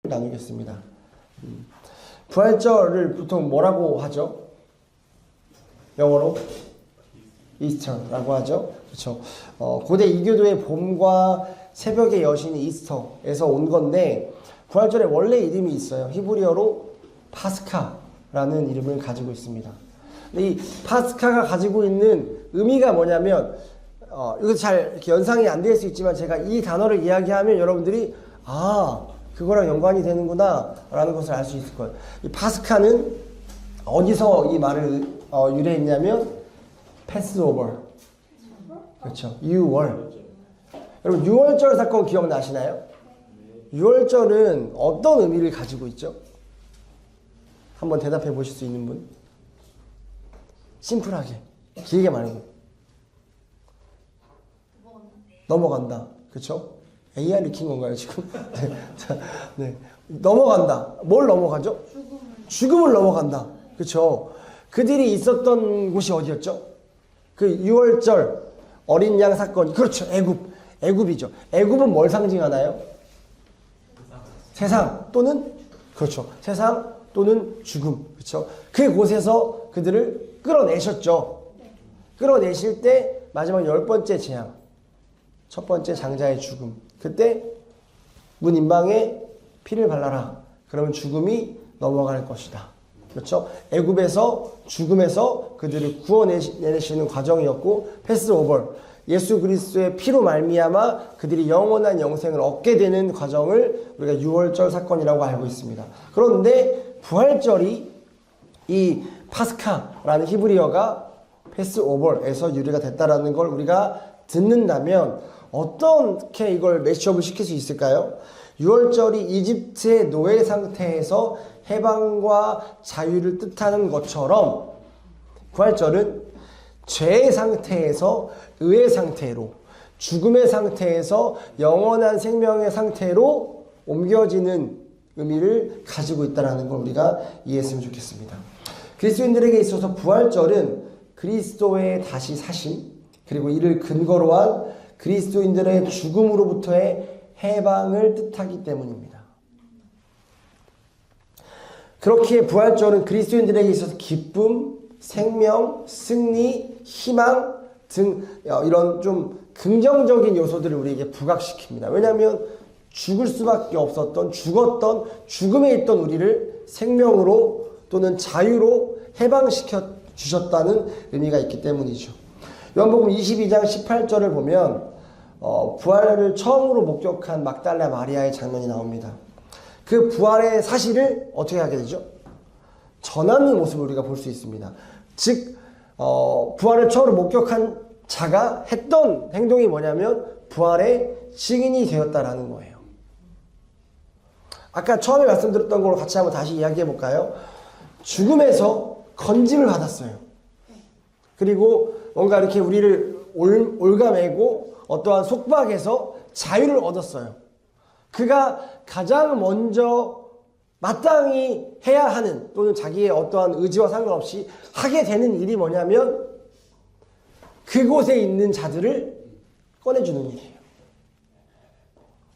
나누겠습니다. 부활절을 보통 뭐라고 하죠? 영어로 이스터라고 하죠. 그렇죠. 고대 이교도의 봄과 새벽의 여신 이스터에서 온 건데 부활절에 원래 이름이 있어요. 히브리어로 파스카라는 이름을 가지고 있습니다. 근데 이 파스카가 가지고 있는 의미가 뭐냐면 이거 잘 이렇게 연상이 안 될 수 있지만 제가 이 단어를 이야기하면 여러분들이 그거랑 연관이 되는구나 라는 것을 알 수 있을 거예요. 이 파스카는 어디서 이 말을 유래했냐면 패스오버. 그렇죠. 유월. 여러분 유월절 사건 기억나시나요? 유월절은 어떤 의미를 가지고 있죠? 한번 대답해 보실 수 있는 분? 심플하게 길게 말해요. 넘어간다. 그렇죠? AI 익힌 건가요 지금? 네. 넘어간다. 뭘 넘어가죠? 죽음을 넘어간다. 그렇죠? 그들이 있었던 곳이 어디였죠? 그 유월절 어린 양 사건. 그렇죠. 애굽이죠. 애굽은 뭘 상징하나요? 세상 또는 그렇죠. 세상 또는 죽음. 그렇죠? 그 곳에서 그들을 끌어내셨죠. 끌어내실 때 마지막 10번째 재앙. 첫 번째 장자의 죽음. 그때 문 인방에 피를 발라라. 그러면 죽음이 넘어갈 것이다. 그렇죠? 애굽에서 죽음에서 그들을 구원내시는 과정이었고 패스오버. 예수 그리스도의 피로 말미암아 그들이 영원한 영생을 얻게 되는 과정을 우리가 유월절 사건이라고 알고 있습니다. 그런데 부활절이 이 파스카라는 히브리어가 패스오버에서 유래가 됐다라는 걸 우리가 듣는다면 어떻게 이걸 매치업을 시킬 수 있을까요? 유월절이 이집트의 노예 상태에서 해방과 자유를 뜻하는 것처럼 부활절은 죄의 상태에서 의의 상태로, 죽음의 상태에서 영원한 생명의 상태로 옮겨지는 의미를 가지고 있다는 걸 우리가 이해했으면 좋겠습니다. 그리스도인들에게 있어서 부활절은 그리스도의 다시 사심, 그리고 이를 근거로 한 그리스도인들의 죽음으로부터의 해방을 뜻하기 때문입니다. 그렇기에 부활절은 그리스도인들에게 있어서 기쁨, 생명, 승리, 희망 등 이런 좀 긍정적인 요소들을 우리에게 부각시킵니다. 왜냐하면 죽을 수밖에 없었던, 죽었던, 죽음에 있던 우리를 생명으로 또는 자유로 해방시켜 주셨다는 의미가 있기 때문이죠. 요한복음 22장 18절을 보면 부활을 처음으로 목격한 막달라 마리아의 장면이 나옵니다. 그 부활의 사실을 어떻게 하게 되죠? 전하는 모습을 우리가 볼 수 있습니다. 즉 부활을 처음으로 목격한 자가 했던 행동이 뭐냐면 부활의 증인이 되었다라는 거예요. 아까 처음에 말씀드렸던 걸 같이 한번 다시 이야기해 볼까요? 죽음에서 건짐을 받았어요. 그리고 뭔가 이렇게 우리를 올가매고 어떠한 속박에서 자유를 얻었어요. 그가 가장 먼저 마땅히 해야 하는 또는 자기의 어떠한 의지와 상관없이 하게 되는 일이 뭐냐면 그곳에 있는 자들을 꺼내주는 일이에요.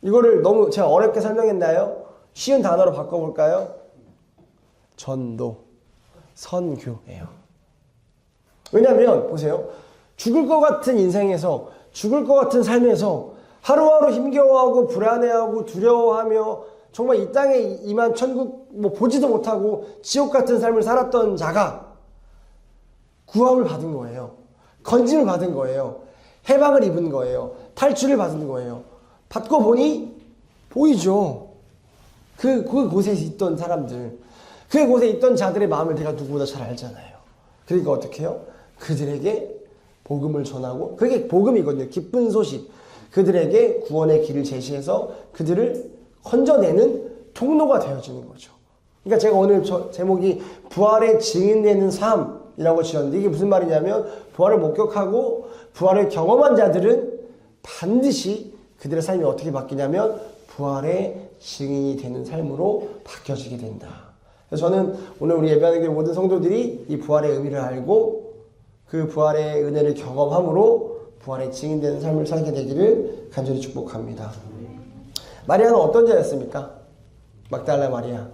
이거를 너무 제가 어렵게 설명했나요? 쉬운 단어로 바꿔볼까요? 전도, 선교예요. 왜냐하면 보세요. 죽을 것 같은 인생에서 죽을 것 같은 삶에서 하루하루 힘겨워하고 불안해하고 두려워하며 정말 이 땅에 임한 천국 보지도 못하고 지옥 같은 삶을 살았던 자가 구원을 받은 거예요. 건짐을 받은 거예요. 해방을 입은 거예요. 탈출을 받은 거예요. 받고 보니 보이죠. 그곳에 있던 사람들, 그곳에 있던 자들의 마음을 내가 누구보다 잘 알잖아요. 그러니까 어떻게 해요? 그들에게 복음을 전하고, 그게 복음이거든요. 기쁜 소식. 그들에게 구원의 길을 제시해서 그들을 건져내는 통로가 되어주는 거죠. 그러니까 제가 오늘 제목이 부활의 증인되는 삶이라고 지었는데 이게 무슨 말이냐면 부활을 목격하고 부활을 경험한 자들은 반드시 그들의 삶이 어떻게 바뀌냐면 부활의 증인이 되는 삶으로 바뀌어지게 된다. 그래서 저는 오늘 우리 예배하는 교회 모든 성도들이 이 부활의 의미를 알고 그 부활의 은혜를 경험함으로 부활의 증인되는 삶을 살게 되기를 간절히 축복합니다. 마리아는 어떤 자였습니까? 막달라 마리아.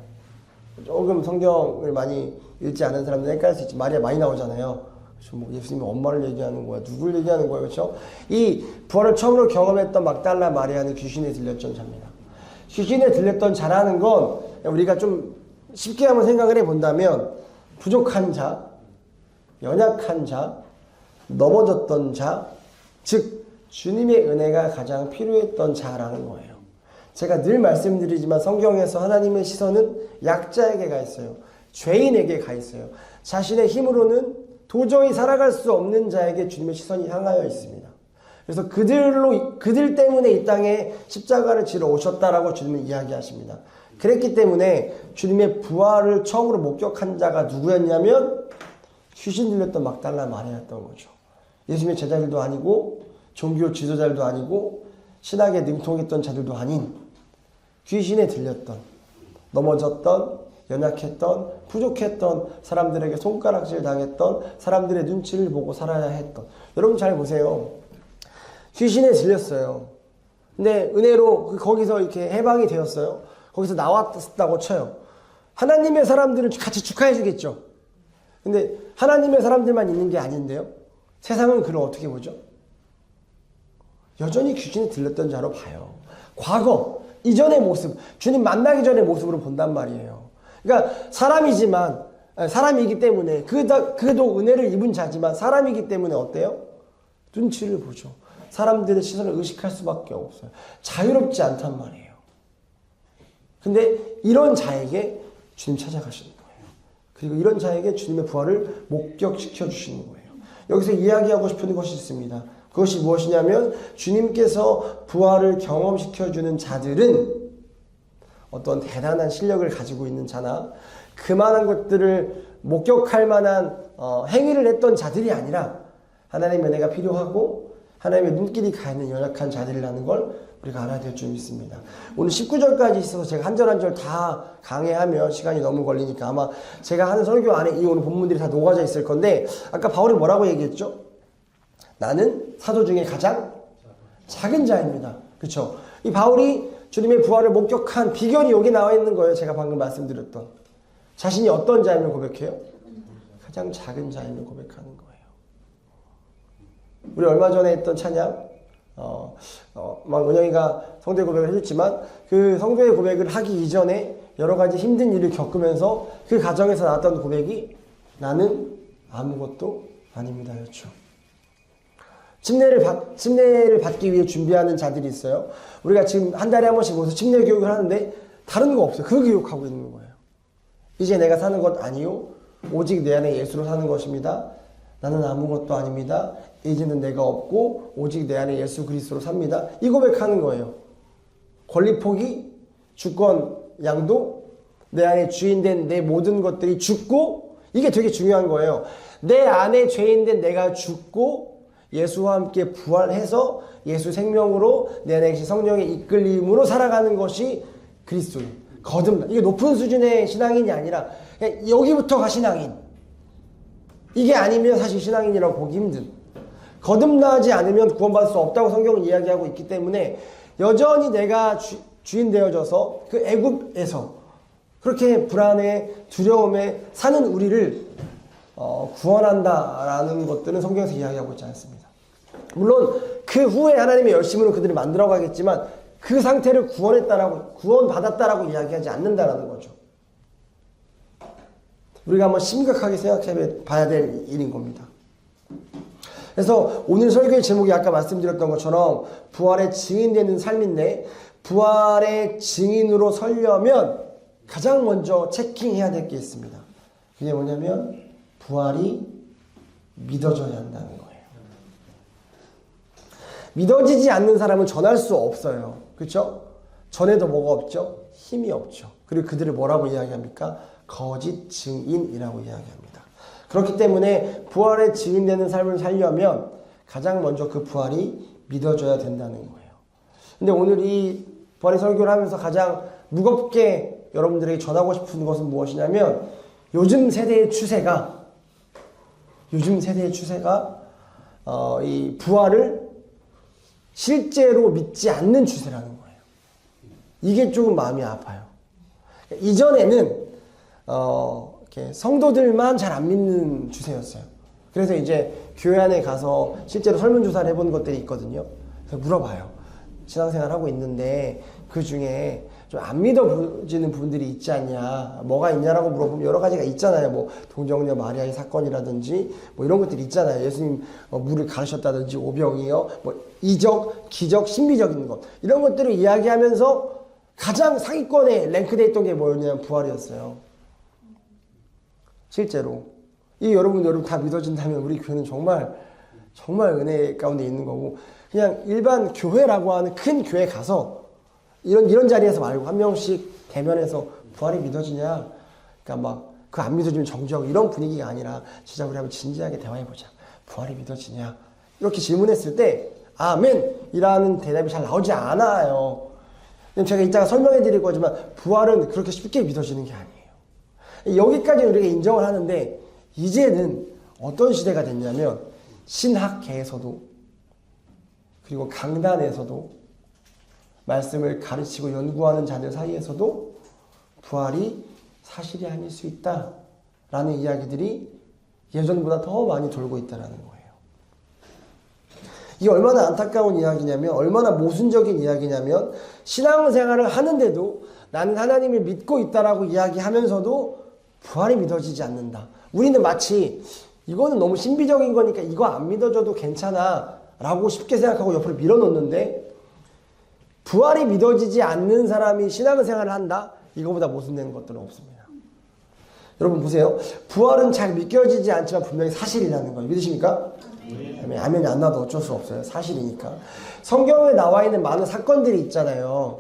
조금 성경을 많이 읽지 않은 사람들은 헷갈릴 수 있지. 마리아 많이 나오잖아요. 뭐 예수님이 엄마를 얘기하는 거야, 누굴 얘기하는 거야, 그렇죠? 이 부활을 처음으로 경험했던 막달라 마리아는 귀신에 들렸던 자입니다. 귀신에 들렸던 자라는 건 우리가 좀 쉽게 한번 생각을 해본다면 부족한 자, 연약한 자, 넘어졌던 자, 즉 주님의 은혜가 가장 필요했던 자라는 거예요. 제가 늘 말씀드리지만 성경에서 하나님의 시선은 약자에게 가 있어요. 죄인에게 가 있어요. 자신의 힘으로는 도저히 살아갈 수 없는 자에게 주님의 시선이 향하여 있습니다. 그래서 그들 때문에 이 땅에 십자가를 지러 오셨다라고 주님은 이야기하십니다. 그랬기 때문에 주님의 부활을 처음으로 목격한 자가 누구였냐면 귀신 들렸던 막달라 마리아였던 거죠. 예수님의 제자들도 아니고 종교 지도자들도 아니고 신학에 능통했던 자들도 아닌 귀신에 들렸던, 넘어졌던, 연약했던, 부족했던, 사람들에게 손가락질 당했던, 사람들의 눈치를 보고 살아야 했던. 여러분 잘 보세요. 귀신에 들렸어요. 근데 은혜로 거기서 이렇게 해방이 되었어요. 거기서 나왔다고 쳐요. 하나님의 사람들을 같이 축하해 주겠죠. 근데 하나님의 사람들만 있는 게 아닌데요. 세상은 그를 어떻게 보죠? 여전히 귀신에 들렸던 자로 봐요. 과거, 이전의 모습, 주님 만나기 전의 모습으로 본단 말이에요. 그러니까 사람이지만, 사람이기 때문에, 그도 은혜를 입은 자지만 사람이기 때문에 어때요? 눈치를 보죠. 사람들의 시선을 의식할 수밖에 없어요. 자유롭지 않단 말이에요. 근데 이런 자에게 주님 찾아가시는 거예요. 그리고 이런 자에게 주님의 부활을 목격시켜 주시는 거예요. 여기서 이야기하고 싶은 것이 있습니다. 그것이 무엇이냐면 주님께서 부활을 경험시켜주는 자들은 어떤 대단한 실력을 가지고 있는 자나 그만한 것들을 목격할 만한 행위를 했던 자들이 아니라 하나님의 은혜가 필요하고 하나님의 눈길이 가 있는 연약한 자들이라는 걸 우리가 알아야 될 줄 믿습니다. 오늘 19절까지 있어서 제가 한 절 한 절 다 강해하면 시간이 너무 걸리니까 아마 제가 하는 설교 안에 이 오늘 본문들이 다 녹아져 있을 건데 아까 바울이 뭐라고 얘기했죠? 나는 사도 중에 가장 작은 자입니다. 그렇죠? 이 바울이 주님의 부활을 목격한 비결이 여기 나와 있는 거예요. 제가 방금 말씀드렸던. 자신이 어떤 자임을 고백해요? 가장 작은 자임을 고백하는 거예요. 우리 얼마 전에 했던 찬양, 막 은영이가 성도의 고백을 해줬지만 그 성도의 고백을 하기 이전에 여러 가지 힘든 일을 겪으면서 그 과정에서 나왔던 고백이 나는 아무것도 아닙니다. 였죠. 침례를 받기 위해 준비하는 자들이 있어요. 우리가 지금 한 달에 한 번씩 모여서 침례 교육을 하는데 다른 거 없어요. 그 교육하고 있는 거예요. 이제 내가 사는 것 아니요 오직 내 안에 예수로 사는 것입니다. 나는 아무것도 아닙니다. 이제는 내가 없고 오직 내 안에 예수 그리스도로 삽니다. 이 고백하는 거예요. 권리 포기, 주권 양도, 내 안에 주인된 내 모든 것들이 죽고 이게 되게 중요한 거예요. 내 안에 죄인된 내가 죽고 예수와 함께 부활해서 예수 생명으로 내 안에 계신 성령의 이끌림으로 살아가는 것이 그리스도예요. 거듭나. 이게 높은 수준의 신앙인이 아니라 그냥 여기부터가 신앙인. 이게 아니면 사실 신앙인이라고 보기 힘든. 거듭나지 않으면 구원받을 수 없다고 성경은 이야기하고 있기 때문에 여전히 내가 주인 되어져서 그 애굽에서 그렇게 불안에 두려움에 사는 우리를 구원한다라는 것들은 성경에서 이야기하고 있지 않습니다. 물론 그 후에 하나님의 열심으로 그들을 만들어가겠지만 그 상태를 구원받았다라고 이야기하지 않는다라는 거죠. 우리가 한번 심각하게 생각해 봐야 될 일인 겁니다. 그래서 오늘 설교의 제목이 아까 말씀드렸던 것처럼 부활의 증인되는 삶인데 부활의 증인으로 서려면 가장 먼저 체킹해야 될 게 있습니다. 그게 뭐냐면 부활이 믿어져야 한다는 거예요. 믿어지지 않는 사람은 전할 수 없어요. 그렇죠? 전에도 뭐가 없죠? 힘이 없죠. 그리고 그들을 뭐라고 이야기합니까? 거짓 증인이라고 이야기합니다. 그렇기 때문에 부활의 증인되는 삶을 살려면 가장 먼저 그 부활이 믿어져야 된다는 거예요. 근데 오늘 이 부활의 설교를 하면서 가장 무겁게 여러분들에게 전하고 싶은 것은 무엇이냐면 요즘 세대의 추세가 이 부활을 실제로 믿지 않는 추세라는 거예요. 이게 조금 마음이 아파요. 이전에는 이렇게 성도들만 잘 안 믿는 주제였어요. 그래서 이제 교회 안에 가서 실제로 설문조사를 해본 것들이 있거든요. 그래서 물어봐요. 신앙생활 하고 있는데 그 중에 좀 안 믿어지는 분들이 있지 않냐, 뭐가 있냐라고 물어보면 여러 가지가 있잖아요. 뭐 동정녀 마리아의 사건이라든지 뭐 이런 것들이 있잖아요. 예수님 물을 가르쳤다든지 오병이요, 뭐 이적, 기적, 신비적인 것, 이런 것들을 이야기하면서 가장 상위권에 랭크되어 있던 게 뭐였냐면 부활이었어요. 실제로 여러분 다 믿어진다면 우리 교회는 정말 은혜 가운데 있는 거고, 그냥 일반 교회라고 하는 큰 교회 가서 이런 자리에서 말고 한 명씩 대면해서 부활이 믿어지냐, 그러니까 막 그 안 믿어지면 정죄하고 이런 분위기가 아니라 진짜 우리 한번 진지하게 대화해보자. 부활이 믿어지냐? 이렇게 질문했을 때 아멘이라는 대답이 잘 나오지 않아요. 제가 이따가 설명해 드릴 거지만 부활은 그렇게 쉽게 믿어지는 게 아니에요. 여기까지 우리가 인정을 하는데, 이제는 어떤 시대가 됐냐면 신학계에서도 그리고 강단에서도 말씀을 가르치고 연구하는 자들 사이에서도 부활이 사실이 아닐 수 있다라는 이야기들이 예전보다 더 많이 돌고 있다는 거예요. 이게 얼마나 안타까운 이야기냐면, 얼마나 모순적인 이야기냐면, 신앙생활을 하는데도 나는 하나님을 믿고 있다라고 이야기하면서도 부활이 믿어지지 않는다. 우리는 마치 이거는 너무 신비적인 거니까 이거 안 믿어줘도 괜찮아 라고 쉽게 생각하고 옆으로 밀어놓는데, 부활이 믿어지지 않는 사람이 신앙생활을 한다? 이거보다 모순되는 것들은 없습니다. 여러분 보세요. 부활은 잘 믿겨지지 않지만 분명히 사실이라는 거예요. 믿으십니까? 아멘이 안 나도 어쩔 수 없어요. 사실이니까. 성경에 나와 있는 많은 사건들이 있잖아요.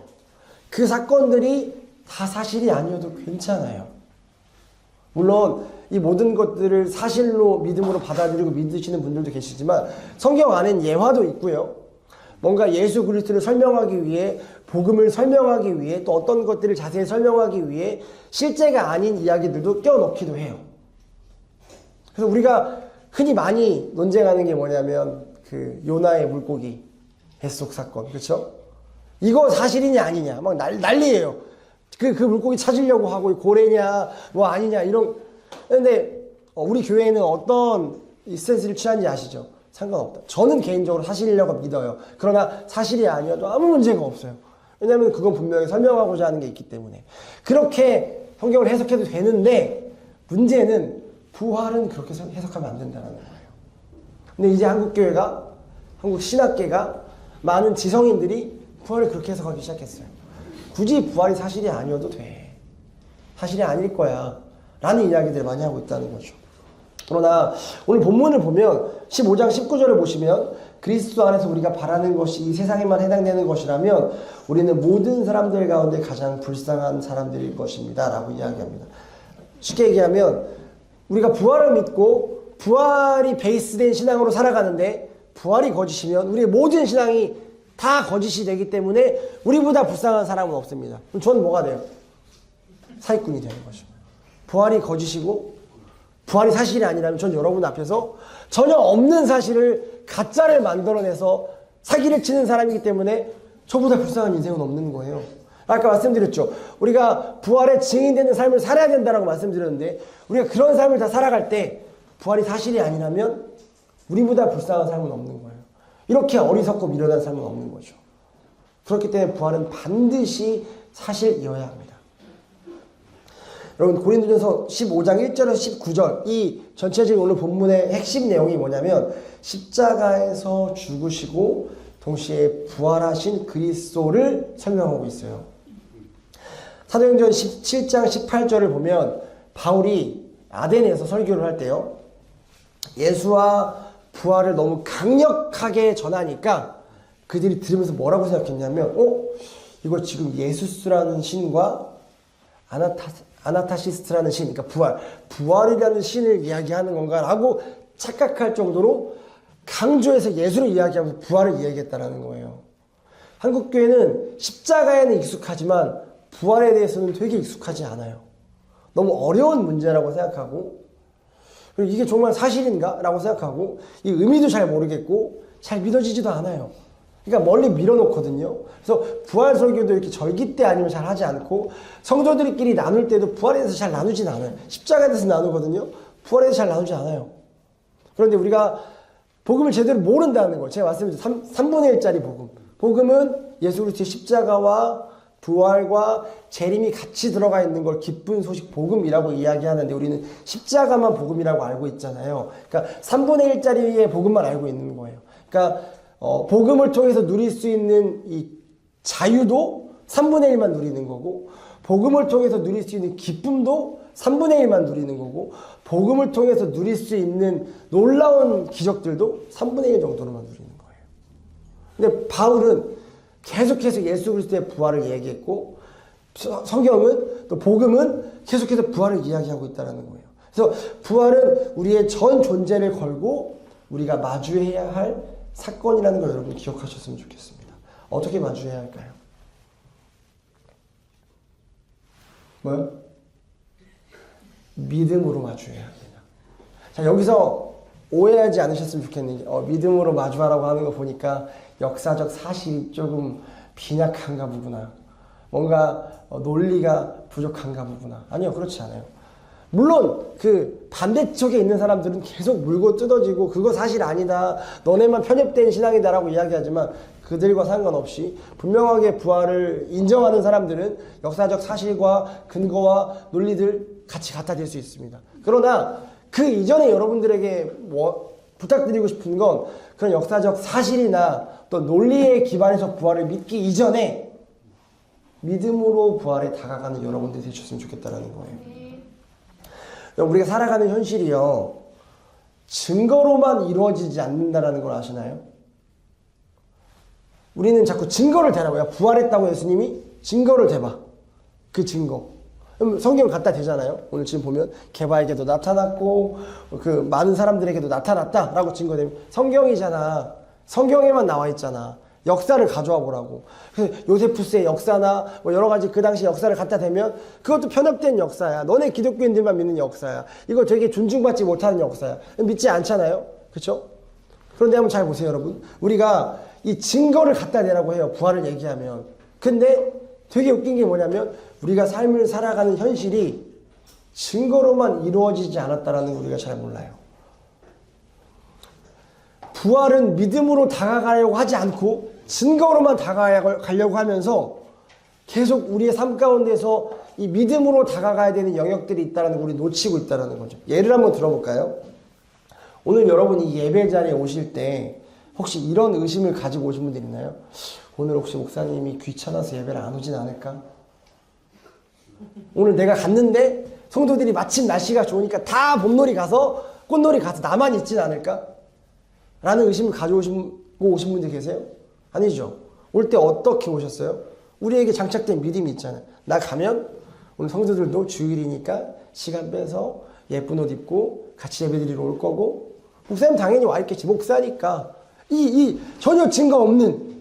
그 사건들이 다 사실이 아니어도 괜찮아요. 물론 이 모든 것들을 사실로 믿음으로 받아들이고 믿으시는 분들도 계시지만, 성경 안엔 예화도 있고요. 뭔가 예수 그리스도를 설명하기 위해, 복음을 설명하기 위해, 또 어떤 것들을 자세히 설명하기 위해 실제가 아닌 이야기들도 껴넣기도 해요. 그래서 우리가 흔히 많이 논쟁하는 게 뭐냐면 그 요나의 물고기 뱃속 사건, 그렇죠? 이거 사실이냐 아니냐 막 난리예요. 그 물고기 찾으려고 하고 고래냐 뭐 아니냐 이런. 근데 우리 교회는 어떤 스탠스를 취한지 아시죠? 상관없다. 저는 개인적으로 사실이라고 믿어요. 그러나 사실이 아니어도 아무 문제가 없어요. 왜냐하면 그건 분명히 설명하고자 하는 게 있기 때문에. 그렇게 성경을 해석해도 되는데, 문제는 부활은 그렇게 해석하면 안 된다는 거예요. 근데 이제 한국교회가, 한국 신학계가, 많은 지성인들이 부활을 그렇게 해석하기 시작했어요. 굳이 부활이 사실이 아니어도 돼. 사실이 아닐 거야. 라는 이야기들을 많이 하고 있다는 거죠. 그러나 오늘 본문을 보면 15장 19절을 보시면, 그리스도 안에서 우리가 바라는 것이 이 세상에만 해당되는 것이라면 우리는 모든 사람들 가운데 가장 불쌍한 사람들일 것입니다 라고 이야기합니다. 쉽게 얘기하면 우리가 부활을 믿고 부활이 베이스된 신앙으로 살아가는데, 부활이 거짓이면 우리의 모든 신앙이 다 거짓이 되기 때문에 우리보다 불쌍한 사람은 없습니다. 그럼 저는 뭐가 돼요? 사기꾼이 되는 거죠. 부활이 거짓이고 부활이 사실이 아니라면 전 여러분 앞에서 전혀 없는 사실을 가짜를 만들어내서 사기를 치는 사람이기 때문에 저보다 불쌍한 인생은 없는 거예요. 아까 말씀드렸죠. 우리가 부활의 증인되는 삶을 살아야 된다고 말씀드렸는데, 우리가 그런 삶을 다 살아갈 때 부활이 사실이 아니라면 우리보다 불쌍한 삶은 없는 거예요. 이렇게 어리석고 미련한 삶은 없는 거죠. 그렇기 때문에 부활은 반드시 사실이어야 합니다. 여러분, 고린도전서 15장 1절에서 19절, 이 전체적인 오늘 본문의 핵심 내용이 뭐냐면 십자가에서 죽으시고 동시에 부활하신 그리스도를 설명하고 있어요. 사도행전 17장 18절을 보면 바울이 아덴에서 설교를 할 때요, 예수와 부활을 너무 강력하게 전하니까 그들이 들으면서 뭐라고 생각했냐면, 이거 지금 예수스라는 신과 아나타시스트라는 신, 그러니까 부활이라는 신을 이야기하는 건가라고 착각할 정도로 강조해서 예수를 이야기하면서 부활을 이야기했다는 거예요. 한국교회는 십자가에는 익숙하지만 부활에 대해서는 되게 익숙하지 않아요. 너무 어려운 문제라고 생각하고, 그리고 이게 정말 사실인가? 라고 생각하고, 이 의미도 잘 모르겠고 잘 믿어지지도 않아요. 그러니까 멀리 밀어놓거든요. 그래서 부활 설교도 이렇게 절기 때 아니면 잘 하지 않고 성도들끼리 나눌 때도 부활에 대해서 잘 나누진 않아요. 십자가에 대해서 나누거든요. 부활에 대해서 잘 나누지 않아요. 그런데 우리가 복음을 제대로 모른다는 거예요. 제가 말씀드린 3분의 1짜리 복음. 복음은 예수 그리스도의 십자가와 부활과 재림이 같이 들어가 있는 걸 기쁜 소식 복음이라고 이야기하는데 우리는 십자가만 복음이라고 알고 있잖아요. 그러니까 3분의 1짜리의 복음만 알고 있는 거예요. 그러니까 복음을 통해서 누릴 수 있는 이 자유도 3분의 1만 누리는 거고 복음을 통해서 누릴 수 있는 기쁨도 3분의 1만 누리는 거고 복음을 통해서 누릴 수 있는 놀라운 기적들도 3분의 1 정도로만 누리는 거예요. 근데 바울은 계속해서 예수 그리스도의 부활을 얘기했고 성경은 또 복음은 계속해서 부활을 이야기하고 있다는 거예요. 그래서 부활은 우리의 전 존재를 걸고 우리가 마주해야 할 사건이라는 걸 여러분 기억하셨으면 좋겠습니다. 어떻게 마주해야 할까요? 뭐요? 믿음으로 마주해야 합니다. 자, 여기서 오해하지 않으셨으면 좋겠는 게 믿음으로 마주하라고 하는 거 보니까 역사적 사실이 조금 빈약한가 보구나. 뭔가 논리가 부족한가 보구나. 아니요, 그렇지 않아요. 물론 그 반대쪽에 있는 사람들은 계속 물고 뜯어지고 그거 사실 아니다. 너네만 편협된 신앙이다라고 이야기하지만 그들과 상관없이 분명하게 부활을 인정하는 사람들은 역사적 사실과 근거와 논리들 같이 갖다 댈 수 있습니다. 그러나 그 이전에 여러분들에게 부탁드리고 싶은 건 그런 역사적 사실이나 또 논리에 기반해서 부활을 믿기 이전에 믿음으로 부활에 다가가는 여러분들이 되셨으면 좋겠다는 거예요. 우리가 살아가는 현실이요, 증거로만 이루어지지 않는다는 걸 아시나요? 우리는 자꾸 증거를 대라고. 야, 부활했다고 예수님이 증거를 대봐. 그 증거. 그럼 성경을 갖다 대잖아요. 오늘 지금 보면 게바에게도 나타났고 그 많은 사람들에게도 나타났다라고 증거되면 성경이잖아. 성경에만 나와 있잖아. 역사를 가져와 보라고. 그래서 요세푸스의 역사나 뭐 여러 가지 그 당시 역사를 갖다 대면 그것도 편협된 역사야. 너네 기독교인들만 믿는 역사야. 이거 되게 존중받지 못하는 역사야. 믿지 않잖아요. 그렇죠? 그런데 한번 잘 보세요, 여러분. 우리가 이 증거를 갖다 대라고 해요. 부활을 얘기하면. 근데 되게 웃긴 게 뭐냐면 우리가 삶을 살아가는 현실이 증거로만 이루어지지 않았다라는 걸 우리가 잘 몰라요. 부활은 믿음으로 다가가려고 하지 않고 증거로만 다가가려고 하면서 계속 우리의 삶 가운데서 이 믿음으로 다가가야 되는 영역들이 있다는 걸 우리 놓치고 있다는 거죠. 예를 한번 들어볼까요? 오늘 여러분이 예배 자리에 오실 때 혹시 이런 의심을 가지고 오신 분들 있나요? 오늘 혹시 목사님이 귀찮아서 예배를 안 오진 않을까? 오늘 내가 갔는데 성도들이 마침 날씨가 좋으니까 다 봄놀이 가서 꽃놀이 가서 나만 있진 않을까? 라는 의심을 가지고 오신 분들 계세요? 아니죠. 올 때 어떻게 오셨어요? 우리에게 장착된 믿음이 있잖아요. 나 가면 오늘 성도들도 주일이니까 시간 빼서 예쁜 옷 입고 같이 예배드리러 올 거고 목사님 당연히 와 있겠지. 목사니까. 전혀 증거 없는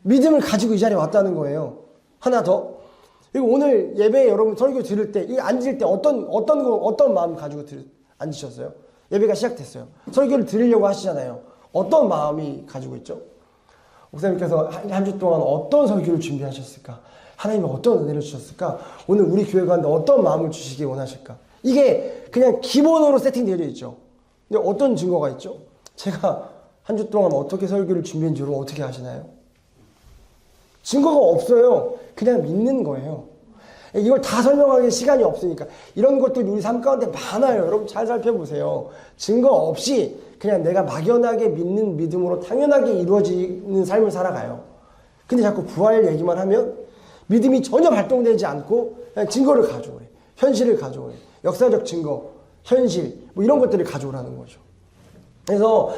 믿음을 가지고 이 자리에 왔다는 거예요. 하나 더. 그리고 오늘 예배에 여러분 설교 들을 때, 앉을 때 어떤 마음 가지고 앉으셨어요? 예배가 시작됐어요. 설교를 들으려고 하시잖아요. 어떤 마음이 가지고 있죠? 목사님께서 한 주 동안 어떤 설교를 준비하셨을까? 하나님이 어떤 은혜를 주셨을까? 오늘 우리 교회 가는데 어떤 마음을 주시기 원하실까? 이게 그냥 기본으로 세팅되어 있죠. 근데 어떤 증거가 있죠? 제가 한 주 동안 어떻게 설교를 준비했는지 여러분 어떻게 아시나요? 증거가 없어요. 그냥 믿는 거예요. 이걸 다 설명하기 시간이 없으니까. 이런 것들이 우리 삶 가운데 많아요. 여러분 잘 살펴보세요. 증거 없이 그냥 내가 막연하게 믿는 믿음으로 당연하게 이루어지는 삶을 살아가요. 근데 자꾸 부활 얘기만 하면 믿음이 전혀 발동되지 않고 그냥 증거를 가져오래. 현실을 가져오래. 역사적 증거, 현실 뭐 이런 것들을 가져오라는 거죠. 그래서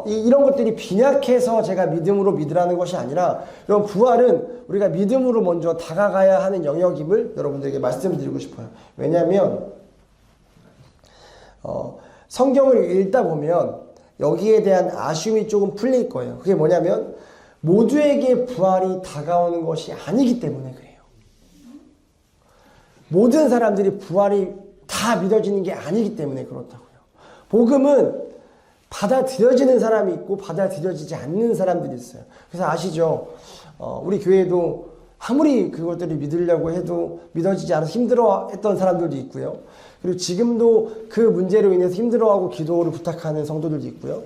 이런 것들이 빈약해서 제가 믿음으로 믿으라는 것이 아니라 여러분 부활은 우리가 믿음으로 먼저 다가가야 하는 영역임을 여러분들에게 말씀드리고 싶어요. 왜냐하면 성경을 읽다 보면 여기에 대한 아쉬움이 조금 풀릴 거예요. 그게 뭐냐면 모두에게 부활이 다가오는 것이 아니기 때문에 그래요. 모든 사람들이 부활이 다 믿어지는 게 아니기 때문에 그렇다고요. 복음은 받아들여지는 사람이 있고 받아들여지지 않는 사람들이 있어요. 그래서 아시죠? 우리 교회도 아무리 그것들을 믿으려고 해도 믿어지지 않아서 힘들어했던 사람들도 있고요. 그리고 지금도 그 문제로 인해서 힘들어하고 기도를 부탁하는 성도들도 있고요.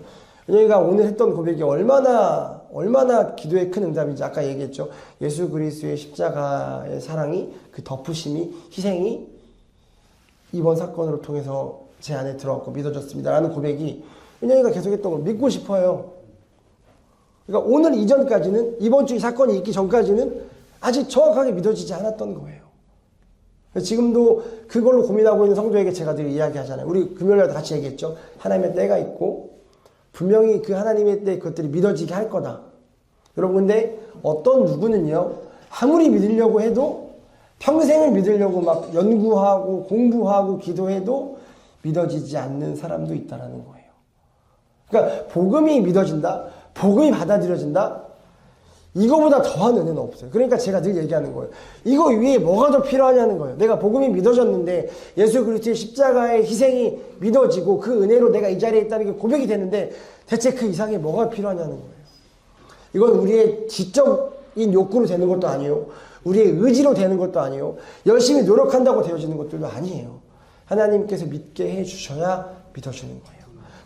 은영이가 오늘 했던 고백이 얼마나 기도에 큰 응답인지 아까 얘기했죠. 예수 그리스도의 십자가의 사랑이, 그 덮으심이, 희생이 이번 사건으로 통해서 제 안에 들어왔고 믿어졌습니다 라는 고백이 은영이가 계속했던 걸 믿고 싶어요. 그러니까 오늘 이전까지는, 이번 주 이 사건이 있기 전까지는 아직 정확하게 믿어지지 않았던 거예요. 지금도 그걸로 고민하고 있는 성도에게 제가 늘 이야기하잖아요. 우리 금요일날 같이 얘기했죠. 하나님의 때가 있고 분명히 그 하나님의 때 그것들이 믿어지게 할 거다. 여러분, 근데 어떤 누구는요, 아무리 믿으려고 해도 평생을 믿으려고 막 연구하고 공부하고 기도해도 믿어지지 않는 사람도 있다는 거예요. 그러니까 복음이 믿어진다, 복음이 받아들여진다, 이거보다 더한 은혜는 없어요. 그러니까 제가 늘 얘기하는 거예요. 이거 위에 뭐가 더 필요하냐는 거예요. 내가 복음이 믿어졌는데 예수 그리스도의 십자가의 희생이 믿어지고 그 은혜로 내가 이 자리에 있다는 게 고백이 되는데 대체 그 이상에 뭐가 필요하냐는 거예요. 이건 우리의 지적인 욕구로 되는 것도 아니에요. 우리의 의지로 되는 것도 아니에요. 열심히 노력한다고 되어지는 것들도 아니에요. 하나님께서 믿게 해주셔야 믿어주는 거예요.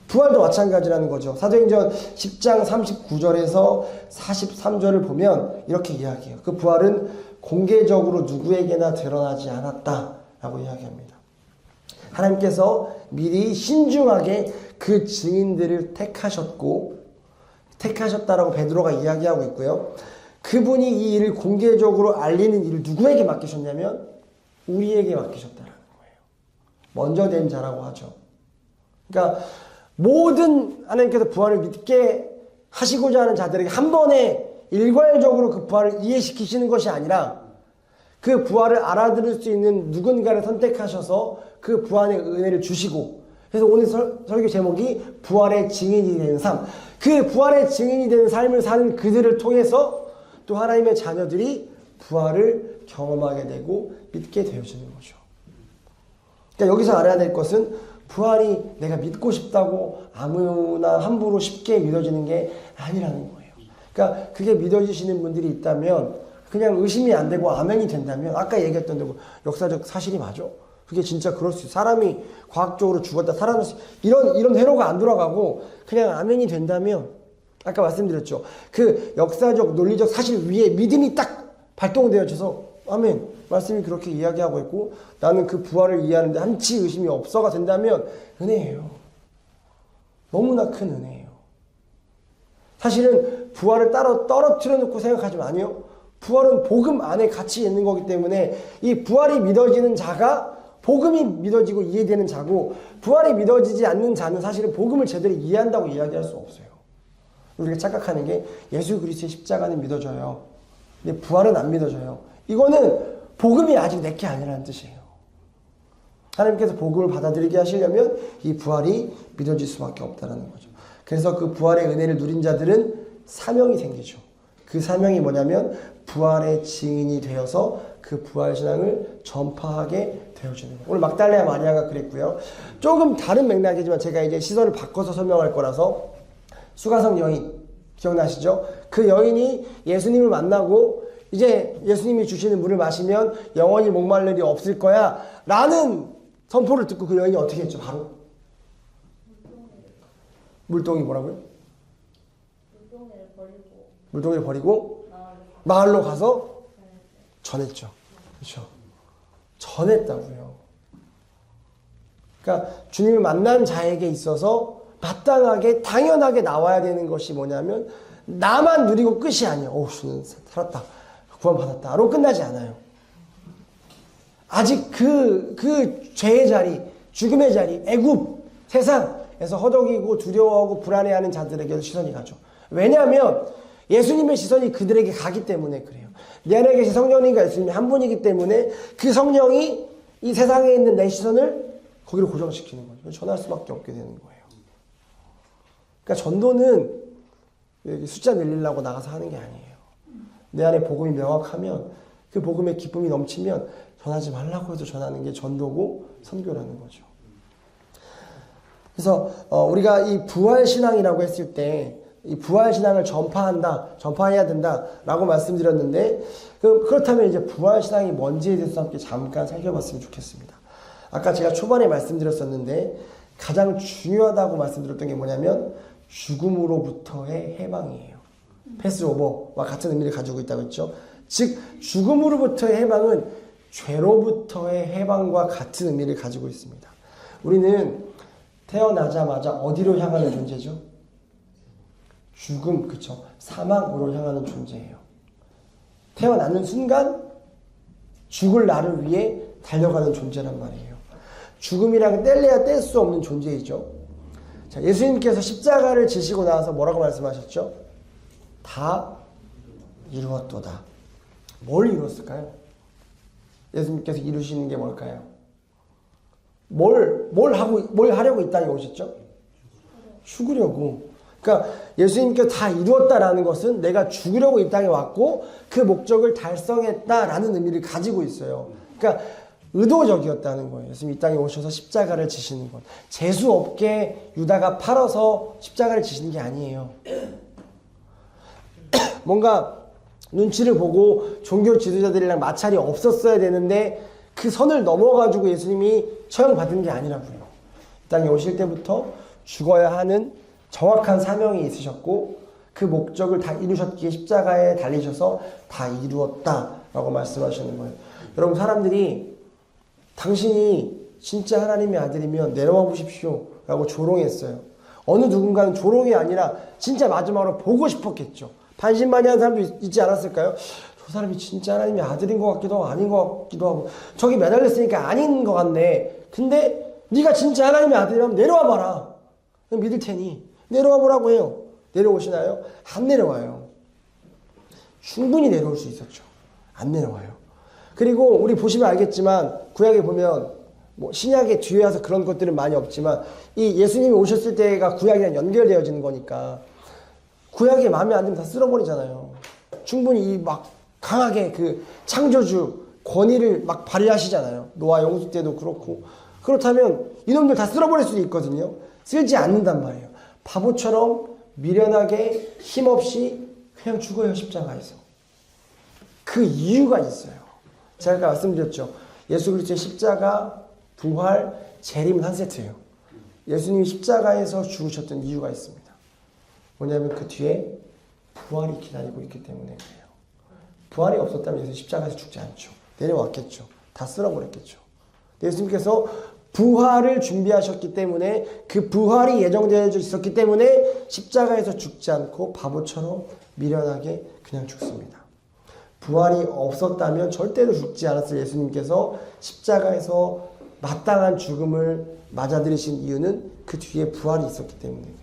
부활도 마찬가지라는 거죠. 사도행전 10장 39절에서 43절을 보면 이렇게 이야기해요. 그 부활은 공개적으로 누구에게나 드러나지 않았다라고 이야기합니다. 하나님께서 미리 신중하게 그 증인들을 택하셨다라고 베드로가 이야기하고 있고요. 그분이 이 일을 공개적으로 알리는 일을 누구에게 맡기셨냐면 우리에게 맡기셨다라는 거예요. 먼저 된 자라고 하죠. 그러니까 모든 하나님께서 부활을 믿게 하시고자 하는 자들에게 한 번에 일괄적으로 그 부활을 이해시키시는 것이 아니라 그 부활을 알아들을 수 있는 누군가를 선택하셔서 그 부활의 은혜를 주시고, 그래서 오늘 설교 제목이 부활의 증인이 되는 삶. 그 부활의 증인이 되는 삶을 사는 그들을 통해서 또 하나님의 자녀들이 부활을 경험하게 되고 믿게 되어지는 거죠. 그러니까 여기서 알아야 될 것은 부활이 내가 믿고 싶다고 아무나 함부로 쉽게 믿어지는 게 아니라는 거예요. 그러니까 그게 믿어지시는 분들이 있다면, 그냥 의심이 안 되고 아멘이 된다면, 아까 얘기했던 대로 역사적 사실이 맞아? 그게 진짜 그럴 수 있어. 사람이 과학적으로 죽었다 살아났어. 이런 회로가 안 돌아가고 그냥 아멘이 된다면, 아까 말씀드렸죠. 그 역사적 논리적 사실 위에 믿음이 딱 발동되어져서 아멘. 말씀이 그렇게 이야기하고 있고 나는 그 부활을 이해하는데 한치 의심이 없어가 된다면 은혜예요. 너무나 큰 은혜예요. 사실은 부활을 따로 떨어뜨려 놓고 생각하지 마요. 부활은 복음 안에 같이 있는 거기 때문에 이 부활이 믿어지는 자가 복음이 믿어지고 이해되는 자고, 부활이 믿어지지 않는 자는 사실은 복음을 제대로 이해한다고 이야기할 수 없어요. 우리가 착각하는 게 예수 그리스도의 십자가는 믿어져요. 근데 부활은 안 믿어져요. 이거는 복음이 아직 내게 아니라는 뜻이에요. 하나님께서 복음을 받아들이게 하시려면 이 부활이 믿어질 수밖에 없다는 거죠. 그래서 그 부활의 은혜를 누린 자들은 사명이 생기죠. 그 사명이 뭐냐면 부활의 증인이 되어서 그 부활신앙을 전파하게 되어지는 거예요. 오늘 막달레아 마리아가 그랬고요. 조금 다른 맥락이지만 제가 이제 시선을 바꿔서 설명할 거라서, 수가성 여인 기억나시죠? 그 여인이 예수님을 만나고 이제 예수님이 주시는 물을 마시면 영원히 목마를 일이 없을 거야 라는 선포를 듣고 그 여인이 어떻게 했죠? 바로 물동이 뭐라고요? 물동이를 버리고 마을로 가서 전했죠. 그렇죠? 전했다고요. 그러니까 주님을 만난 자에게 있어서 마땅하게 당연하게 나와야 되는 것이 뭐냐면 나만 누리고 끝이 아니에요. 오, 주는 살았다, 구원받았다로 끝나지 않아요. 아직 그 죄의 자리, 죽음의 자리, 애굽, 세상에서 허덕이고 두려워하고 불안해하는 자들에게도 시선이 가죠. 왜냐하면 예수님의 시선이 그들에게 가기 때문에 그래요. 내 안에 계신 성령님과 예수님이 한 분이기 때문에 그 성령이 이 세상에 있는 내 시선을 거기로 고정시키는 거죠. 전할 수밖에 없게 되는 거예요. 그러니까 전도는 숫자 늘리려고 나가서 하는 게 아니에요. 내 안에 복음이 명확하면, 그 복음의 기쁨이 넘치면 전하지 말라고 해도 전하는 게 전도고 선교라는 거죠. 그래서 우리가 이 부활신앙이라고 했을 때 이 부활신앙을 전파해야 된다라고 말씀드렸는데 그렇다면 이제 부활신앙이 뭔지에 대해서 함께 잠깐 살펴봤으면 좋겠습니다. 아까 제가 초반에 말씀드렸었는데 가장 중요하다고 말씀드렸던 게 뭐냐면 죽음으로부터의 해방이에요. 패스오버와 같은 의미를 가지고 있다고 했죠. 즉 죽음으로부터의 해방은 죄로부터의 해방과 같은 의미를 가지고 있습니다. 우리는 태어나자마자 어디로 향하는 존재죠? 죽음, 그쵸? 사망으로 향하는 존재예요. 태어나는 순간 죽을 나를 위해 달려가는 존재란 말이에요. 죽음이랑 뗄래야 뗄 수 없는 존재이죠. 자, 예수님께서 십자가를 지시고 나서 뭐라고 말씀하셨죠? 다 이루었도다. 뭘 이루었을까요? 예수님께서 이루시는 게 뭘까요? 뭘 하려고 이 땅에 오셨죠? 죽으려고. 그러니까 예수님께서 다 이루었다라는 것은 내가 죽으려고 이 땅에 왔고 그 목적을 달성했다라는 의미를 가지고 있어요. 그러니까 의도적이었다는 거예요. 예수님이 이 땅에 오셔서 십자가를 지시는 것. 재수 없게 유다가 팔아서 십자가를 지시는 게 아니에요. 뭔가 눈치를 보고 종교 지도자들이랑 마찰이 없었어야 되는데 그 선을 넘어가지고 예수님이 처형받은 게 아니라고요. 이 땅에 오실 때부터 죽어야 하는 정확한 사명이 있으셨고 그 목적을 다 이루셨기에 십자가에 달리셔서 다 이루었다라고 말씀하시는 거예요. 여러분 사람들이 당신이 진짜 하나님의 아들이면 내려와 보십시오 라고 조롱했어요. 어느 누군가는 조롱이 아니라 진짜 마지막으로 보고 싶었겠죠. 반신반의한 사람도 있지 않았을까요? 저 사람이 진짜 하나님의 아들인 것 같기도 하고 아닌 것 같기도 하고 저기 매달렸으니까 아닌 것 같네. 근데 네가 진짜 하나님의 아들이라면 내려와 봐라. 믿을 테니 내려와 보라고 해요. 내려오시나요? 안 내려와요. 충분히 내려올 수 있었죠. 안 내려와요. 그리고 우리 보시면 알겠지만 구약에 보면 뭐 신약의 뒤에 와서 그런 것들은 많이 없지만 이 예수님이 오셨을 때가 구약이랑 연결되어지는 거니까 구약이 마음에 안 들면 다 쓸어버리잖아요. 충분히 막 강하게 그 창조주 권위를 막 발휘하시잖아요. 노아 영수 때도 그렇고. 그렇다면 이놈들 다 쓸어버릴 수도 있거든요. 쓸지 않는단 말이에요. 바보처럼 미련하게 힘없이 그냥 죽어요. 십자가에서. 그 이유가 있어요. 제가 아까 말씀드렸죠. 예수 그리스도의 십자가, 부활, 재림은 한 세트예요. 예수님이 십자가에서 죽으셨던 이유가 있습니다. 뭐냐면 그 뒤에 부활이 기다리고 있기 때문에 그래요. 부활이 없었다면 예수 십자가에서 죽지 않죠. 내려왔겠죠. 다 쓸어버렸겠죠. 예수님께서 부활을 준비하셨기 때문에 그 부활이 예정되어 있었기 때문에 십자가에서 죽지 않고 바보처럼 미련하게 그냥 죽습니다. 부활이 없었다면 절대로 죽지 않았을 예수님께서 십자가에서 마땅한 죽음을 맞아들이신 이유는 그 뒤에 부활이 있었기 때문이에요.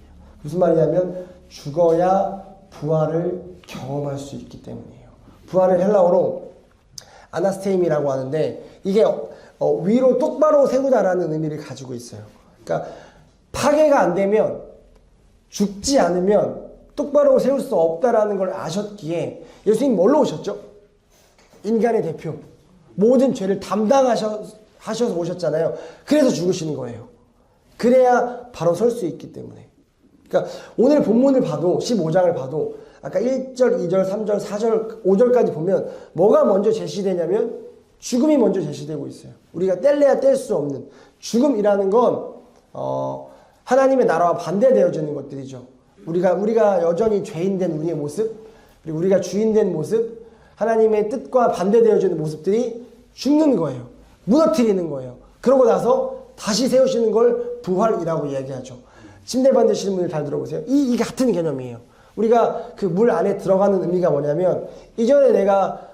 무슨 말이냐면 죽어야 부활을 경험할 수 있기 때문이에요. 부활을 헬라어로 아나스테임이라고 하는데 이게 위로 똑바로 세우다라는 의미를 가지고 있어요. 그러니까 파괴가 안 되면 죽지 않으면 똑바로 세울 수 없다라는 걸 아셨기에 예수님 뭘로 오셨죠? 인간의 대표. 모든 죄를 담당하셔서 오셨잖아요. 그래서 죽으시는 거예요. 그래야 바로 설 수 있기 때문에. 그러니까 오늘 본문을 봐도 15장을 봐도 아까 1절, 2절, 3절, 4절, 5절까지 보면 뭐가 먼저 제시되냐면 죽음이 먼저 제시되고 있어요. 우리가 뗄래야 뗄 수 없는 죽음이라는 건 하나님의 나라와 반대되어지는 것들이죠. 우리가 여전히 죄인된 우리의 모습, 그리고 우리가 주인된 모습, 하나님의 뜻과 반대되어지는 모습들이 죽는 거예요. 무너뜨리는 거예요. 그러고 나서 다시 세우시는 걸 부활이라고 이야기하죠. 침대 만드시는 분들 잘 들어보세요. 이 같은 개념이에요. 우리가 그 물 안에 들어가는 의미가 뭐냐면 이전에 내가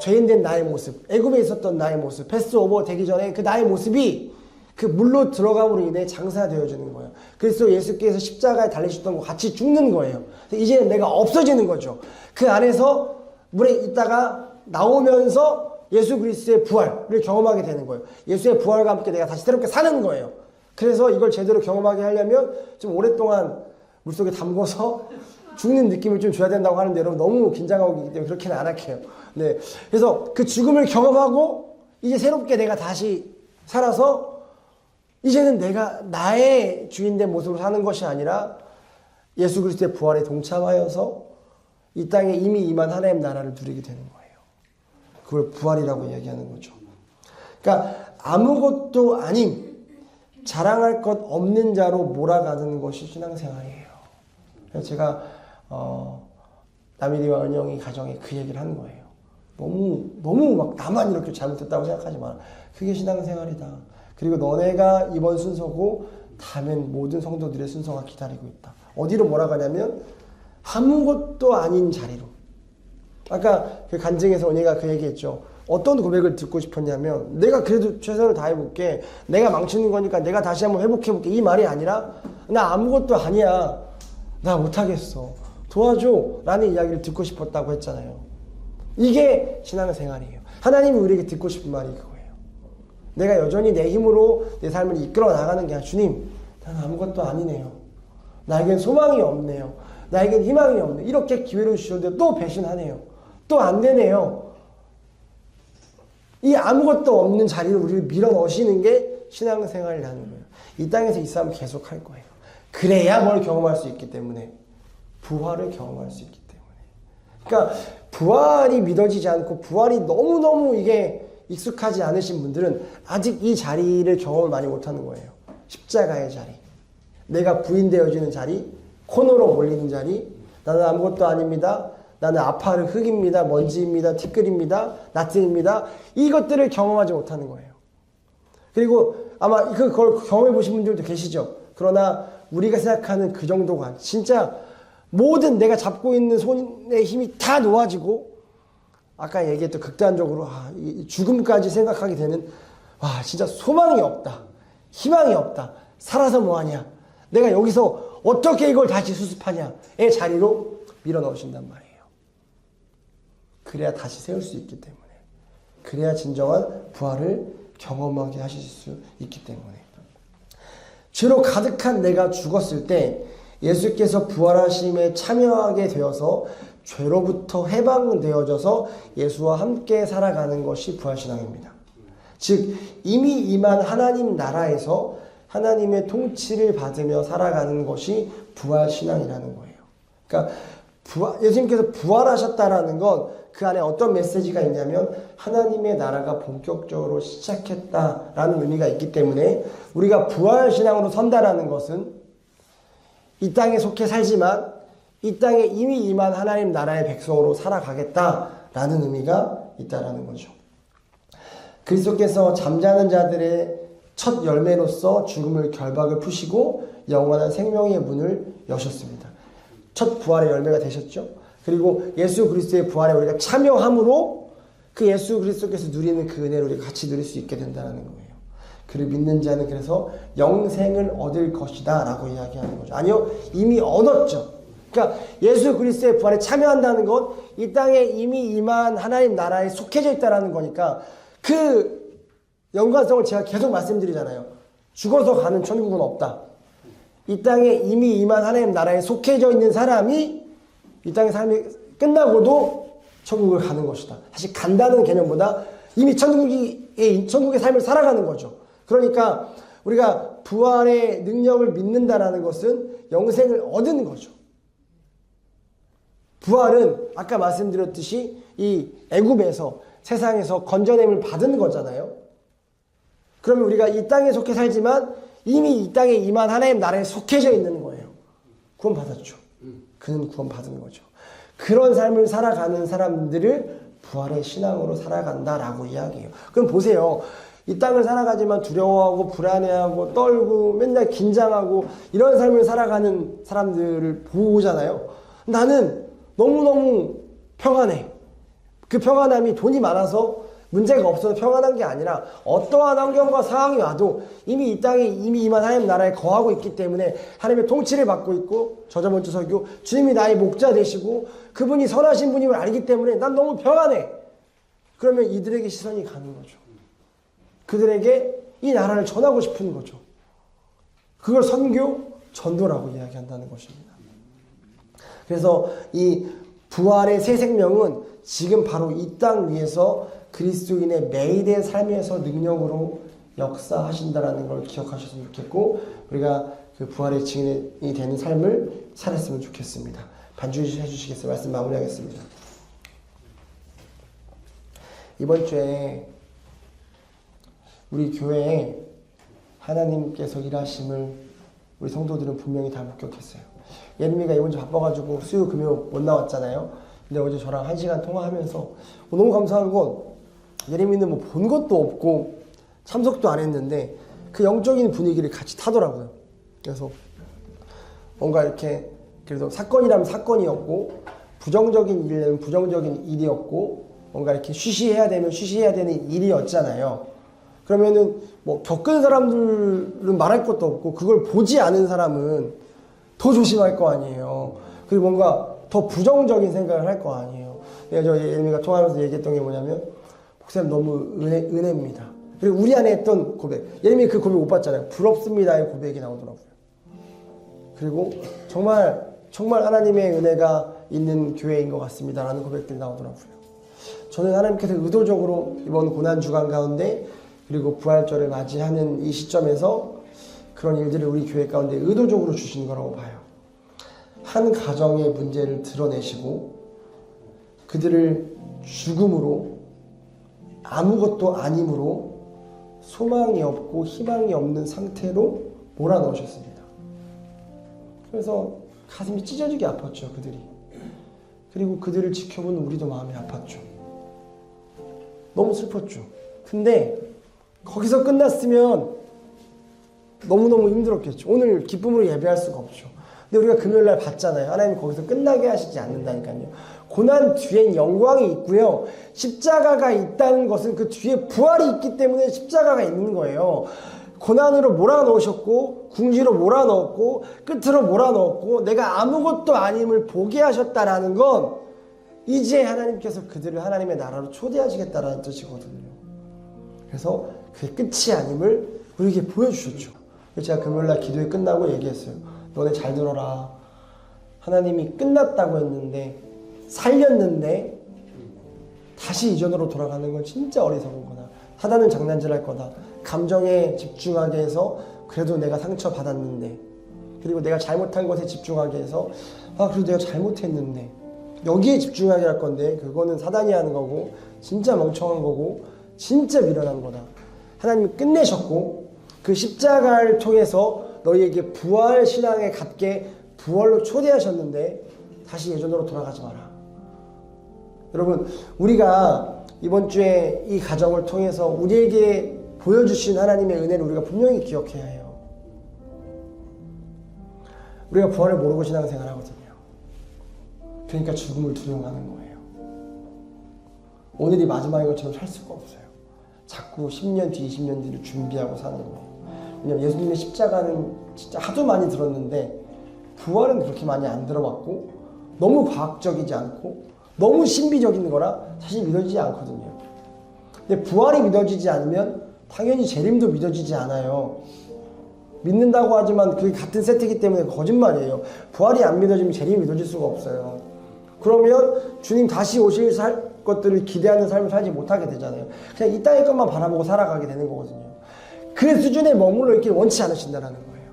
죄인된 나의 모습, 애굽에 있었던 나의 모습, 패스오버 되기 전에 그 나의 모습이 그 물로 들어감으로 인해 장사되어지는 거예요. 그래서 예수께서 십자가에 달리셨던 것 같이 죽는 거예요. 이제는 내가 없어지는 거죠. 그 안에서 물에 있다가 나오면서 예수 그리스도의 부활을 경험하게 되는 거예요. 예수의 부활과 함께 내가 다시 새롭게 사는 거예요. 그래서 이걸 제대로 경험하게 하려면 좀 오랫동안 물속에 담궈서 죽는 느낌을 좀 줘야 된다고 하는데 여러분 너무 긴장하고 있기 때문에 그렇게는 안 할게요. 네. 그래서 그 죽음을 경험하고 이제 새롭게 내가 다시 살아서 이제는 내가 나의 주인된 모습으로 사는 것이 아니라 예수 그리스도의 부활에 동참하여서 이 땅에 이미 임한 하나님 나라를 누리게 되는 거예요. 그걸 부활이라고 이야기하는 거죠. 그러니까 아무것도 아닌 자랑할 것 없는 자로 몰아가는 것이 신앙생활이에요. 그래서 제가 남일이와 은영이 가정에 그 얘기를 하는 거예요. 너무 막 나만 이렇게 잘못했다고 생각하지 마. 그게 신앙생활이다. 그리고 너네가 이번 순서고 다음엔 모든 성도들의 순서가 기다리고 있다. 어디로 몰아가냐면 아무것도 아닌 자리로. 아까 그 간증에서 은혜가 그 얘기했죠. 어떤 고백을 듣고 싶었냐면 내가 그래도 최선을 다해볼게. 내가 망치는 거니까 내가 다시 한번 회복해볼게. 이 말이 아니라 나 아무것도 아니야. 나 못하겠어. 도와줘. 라는 이야기를 듣고 싶었다고 했잖아요. 이게 신앙생활이에요. 하나님이 우리에게 듣고 싶은 말이 그거예요. 내가 여전히 내 힘으로 내 삶을 이끌어 나가는 게 아니라 주님, 나는 아무것도 아니네요. 나에겐 소망이 없네요. 나에겐 희망이 없네요. 이렇게 기회를 주셨는데 또 배신하네요. 또 안 되네요. 이 아무것도 없는 자리로 우리를 밀어 넣으시는 게 신앙생활이라는 거예요. 이 땅에서 이 싸움 계속 할 거예요. 그래야 뭘 경험할 수 있기 때문에. 부활을 경험할 수 있기 때문에. 그러니까 부활이 믿어지지 않고 부활이 너무너무 이게 익숙하지 않으신 분들은 아직 이 자리를 경험을 많이 못하는 거예요. 십자가의 자리. 내가 부인되어지는 자리. 코너로 몰리는 자리. 나는 아무것도 아닙니다. 나는 아파르 흙입니다. 먼지입니다. 티끌입니다. 나트입니다. 이것들을 경험하지 못하는 거예요. 그리고 아마 그걸 경험해 보신 분들도 계시죠. 그러나 우리가 생각하는 그 정도가 진짜 모든 내가 잡고 있는 손의 힘이 다 놓아지고 아까 얘기했던 극단적으로 죽음까지 생각하게 되는 와 진짜 소망이 없다. 희망이 없다. 살아서 뭐하냐. 내가 여기서 어떻게 이걸 다시 수습하냐의 자리로 밀어넣으신단 말이에요. 그래야 다시 세울 수 있기 때문에. 그래야 진정한 부활을 경험하게 하실 수 있기 때문에. 죄로 가득한 내가 죽었을 때 예수께서 부활하심에 참여하게 되어서 죄로부터 해방되어져서 예수와 함께 살아가는 것이 부활신앙입니다. 즉 이미 임한 하나님 나라에서 하나님의 통치를 받으며 살아가는 것이 부활신앙이라는 거예요. 그러니까 예수님께서 부활하셨다라는 건 그 안에 어떤 메시지가 있냐면 하나님의 나라가 본격적으로 시작했다라는 의미가 있기 때문에 우리가 부활신앙으로 선다라는 것은 이 땅에 속해 살지만 이 땅에 이미 임한 하나님 나라의 백성으로 살아가겠다라는 의미가 있다라는 거죠. 그리스도께서 잠자는 자들의 첫 열매로서 죽음을 결박을 푸시고 영원한 생명의 문을 여셨습니다. 첫 부활의 열매가 되셨죠. 그리고 예수 그리스도의 부활에 우리가 참여함으로 그 예수 그리스도께서 누리는 그 은혜를 우리가 같이 누릴 수 있게 된다는 거예요. 그를 믿는 자는 그래서 영생을 얻을 것이다 라고 이야기하는 거죠. 아니요, 이미 얻었죠. 그러니까 예수 그리스도의 부활에 참여한다는 건 이 땅에 이미 임한 하나님 나라에 속해져 있다는 거니까 그 연관성을 제가 계속 말씀드리잖아요. 죽어서 가는 천국은 없다. 이 땅에 이미 임한 하나님 나라에 속해져 있는 사람이 이 땅의 삶이 끝나고도 천국을 가는 것이다. 사실 간다는 개념보다 이미 천국의 삶을 살아가는 거죠. 그러니까 우리가 부활의 능력을 믿는다라는 것은 영생을 얻는 거죠. 부활은 아까 말씀드렸듯이 이 애굽에서 세상에서 건져냄을 받은 거잖아요. 그러면 우리가 이 땅에 속해 살지만 이미 이 땅에 임한 하나님 나라에 속해져 있는 거예요. 구원받았죠. 그는 구원받은 거죠. 그런 삶을 살아가는 사람들을 부활의 신앙으로 살아간다라고 이야기해요. 그럼 보세요. 이 땅을 살아가지만 두려워하고 불안해하고 떨고 맨날 긴장하고 이런 삶을 살아가는 사람들을 보잖아요. 나는 너무너무 평안해. 그 평안함이 돈이 많아서 문제가 없어서 평안한 게 아니라 어떠한 환경과 상황이 와도 이미 이 땅에 이미 임한 하나님 나라에 거하고 있기 때문에 하나님의 통치를 받고 있고 저저번 주 설교 주님이 나의 목자 되시고 그분이 선하신 분임을 알기 때문에 난 너무 평안해. 그러면 이들에게 시선이 가는 거죠. 그들에게 이 나라를 전하고 싶은 거죠. 그걸 선교, 전도라고 이야기한다는 것입니다. 그래서 이 부활의 새 생명은 지금 바로 이 땅 위에서 그리스도인의 매일의 삶에서 능력으로 역사하신다라는 걸 기억하셨으면 좋겠고 우리가 그 부활의 증인이 되는 삶을 살았으면 좋겠습니다. 반주해 주시겠어요? 말씀 마무리하겠습니다. 이번 주에 우리 교회에 하나님께서 일하심을 우리 성도들은 분명히 다 목격했어요. 예림이가 이번 주 바빠가지고 수요 금요 못 나왔잖아요. 근데 어제 저랑 1시간 통화하면서 너무 감사한 건 예림이는 뭐 본 것도 없고 참석도 안 했는데 그 영적인 분위기를 같이 타더라고요. 그래서 뭔가 이렇게 그래도 사건이라면 사건이었고 부정적인 일이라면 부정적인 일이었고 뭔가 이렇게 쉬쉬해야 되면 쉬쉬해야 되는 일이었잖아요. 그러면은 뭐 겪은 사람들은 말할 것도 없고 그걸 보지 않은 사람은 더 조심할 거 아니에요. 그리고 뭔가 더 부정적인 생각을 할 거 아니에요. 저 예림이가 통화하면서 얘기했던 게 뭐냐면 목사님 너무 은혜입니다. 그리고 우리 안에 했던 고백, 예림이 그 고백 못 봤잖아요. 부럽습니다의 고백이 나오더라고요. 그리고 정말 하나님의 은혜가 있는 교회인 것 같습니다라는 고백들이 나오더라고요. 저는 하나님께서 의도적으로 이번 고난주간 가운데 그리고 부활절을 맞이하는 이 시점에서 그런 일들을 우리 교회 가운데 의도적으로 주신 거라고 봐요. 한 가정의 문제를 드러내시고 그들을 죽음으로 아무것도 아님으로 소망이 없고 희망이 없는 상태로 몰아넣으셨습니다. 그래서 가슴이 찢어지게 아팠죠, 그들이. 그리고 그들을 지켜보는 우리도 마음이 아팠죠. 너무 슬펐죠. 근데 거기서 끝났으면 너무너무 힘들었겠죠. 오늘 기쁨으로 예배할 수가 없죠. 근데 우리가 금요일날 봤잖아요. 하나님 거기서 끝나게 하시지 않는다니까요. 고난 뒤엔 영광이 있고요. 십자가가 있다는 것은 그 뒤에 부활이 있기 때문에 십자가가 있는 거예요. 고난으로 몰아넣으셨고 궁지로 몰아넣었고 끝으로 몰아넣었고 내가 아무것도 아님을 보게 하셨다라는 건 이제 하나님께서 그들을 하나님의 나라로 초대하시겠다라는 뜻이거든요. 그래서 그게 끝이 아님을 우리에게 보여주셨죠. 제가 금요일날 기도회 끝나고 얘기했어요. 너네 잘 들어라. 하나님이 끝났다고 했는데 살렸는데 다시 이전으로 돌아가는 건 진짜 어리석은 거다. 사단은 장난질할 거다. 감정에 집중하게 해서 그래도 내가 상처받았는데 그리고 내가 잘못한 것에 집중하게 해서 그래도 내가 잘못했는데 여기에 집중하게 할 건데 그거는 사단이 하는 거고 진짜 멍청한 거고 진짜 미련한 거다. 하나님이 끝내셨고 그 십자가를 통해서 너희에게 부활 신앙에 갖게 부활로 초대하셨는데 다시 예전으로 돌아가지 마라. 여러분 우리가 이번 주에 이 가정을 통해서 우리에게 보여주신 하나님의 은혜를 우리가 분명히 기억해야 해요. 우리가 부활을 모르고 신앙생활 하거든요. 그러니까 죽음을 두려워하는 거예요. 오늘이 마지막인 것처럼 살 수가 없어요. 자꾸 10년 뒤, 20년 뒤를 준비하고 사는 거예요. 왜냐면 예수님의 십자가는 진짜 하도 많이 들었는데 부활은 그렇게 많이 안 들어봤고 너무 과학적이지 않고 너무 신비적인 거라 사실 믿어지지 않거든요. 근데 부활이 믿어지지 않으면 당연히 재림도 믿어지지 않아요. 믿는다고 하지만 그게 같은 세트이기 때문에 거짓말이에요. 부활이 안 믿어지면 재림이 믿어질 수가 없어요. 그러면 주님 다시 오실 것들을 기대하는 삶을 살지 못하게 되잖아요. 그냥 이 땅의 것만 바라보고 살아가게 되는 거거든요. 그 수준에 머물러 있길 원치 않으신다는 거예요.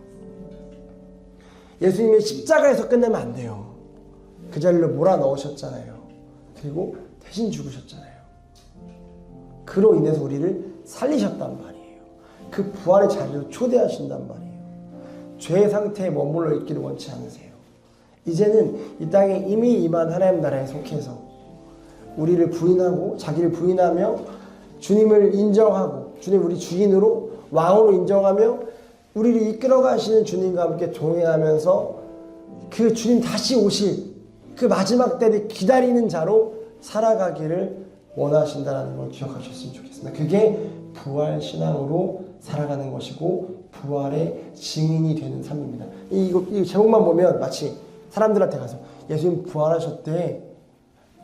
예수님의 십자가에서 끝내면 안 돼요. 그 자리로 몰아넣으셨잖아요. 그리고 대신 죽으셨잖아요. 그로 인해서 우리를 살리셨단 말이에요. 그 부활의 자리로 초대하신단 말이에요. 죄의 상태에 머물러 있기를 원치 않으세요. 이제는 이 땅에 이미 임한 하나님 나라에 속해서 우리를 부인하고 자기를 부인하며 주님을 인정하고 주님 우리 주인으로 왕으로 인정하며 우리를 이끌어 가시는 주님과 함께 동행하면서 그 주님 다시 오실 그 마지막 때를 기다리는 자로 살아가기를 원하신다는 걸 기억하셨으면 좋겠습니다. 그게 부활 신앙으로 살아가는 것이고 부활의 증인이 되는 삶입니다. 이 제목만 보면 마치 사람들한테 가서 예수님 부활하셨대.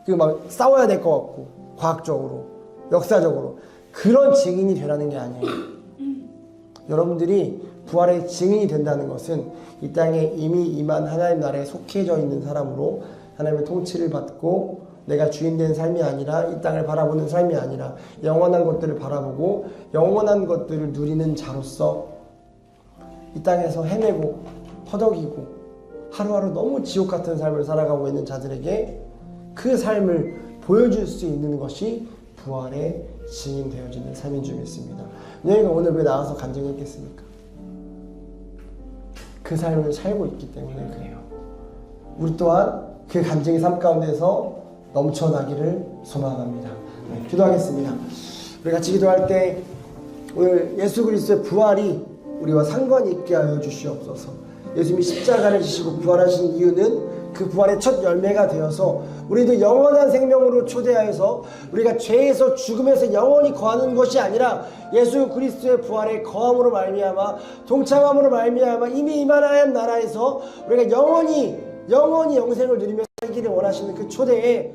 그 막 싸워야 될 것 같고 과학적으로 역사적으로 그런 증인이 되라는 게 아니에요. 여러분들이 부활의 증인이 된다는 것은 이 땅에 이미 임한 하나님 나라에 속해져 있는 사람으로 하나님의 통치를 받고 내가 주인 된 삶이 아니라 이 땅을 바라보는 삶이 아니라 영원한 것들을 바라보고 영원한 것들을 누리는 자로서 이 땅에서 헤매고 허덕이고 하루하루 너무 지옥 같은 삶을 살아가고 있는 자들에게 그 삶을 보여줄 수 있는 것이 부활의 증인 되어지는 삶인 줄 믿습니다. 너희가 오늘 왜 나와서 간증했겠습니까? 그 삶을 살고 있기 때문에 그래요. 우리 또한 그 간증의 삶 가운데서 넘쳐나기를 소망합니다. 네, 기도하겠습니다. 우리 같이 기도할 때 오늘 예수 그리스도의 부활이 우리와 상관이 있게 하여 주시옵소서. 예수님이 십자가를 지시고 부활하신 이유는 그 부활의 첫 열매가 되어서 우리도 영원한 생명으로 초대하여서 우리가 죄에서 죽음에서 영원히 거하는 것이 아니라 예수 그리스도의 부활의 거함으로 말미암아 동참함으로 말미암아 이미 임하나의 나라에서 우리가 영원히 영생을 누리며 살기를 원하시는 그 초대에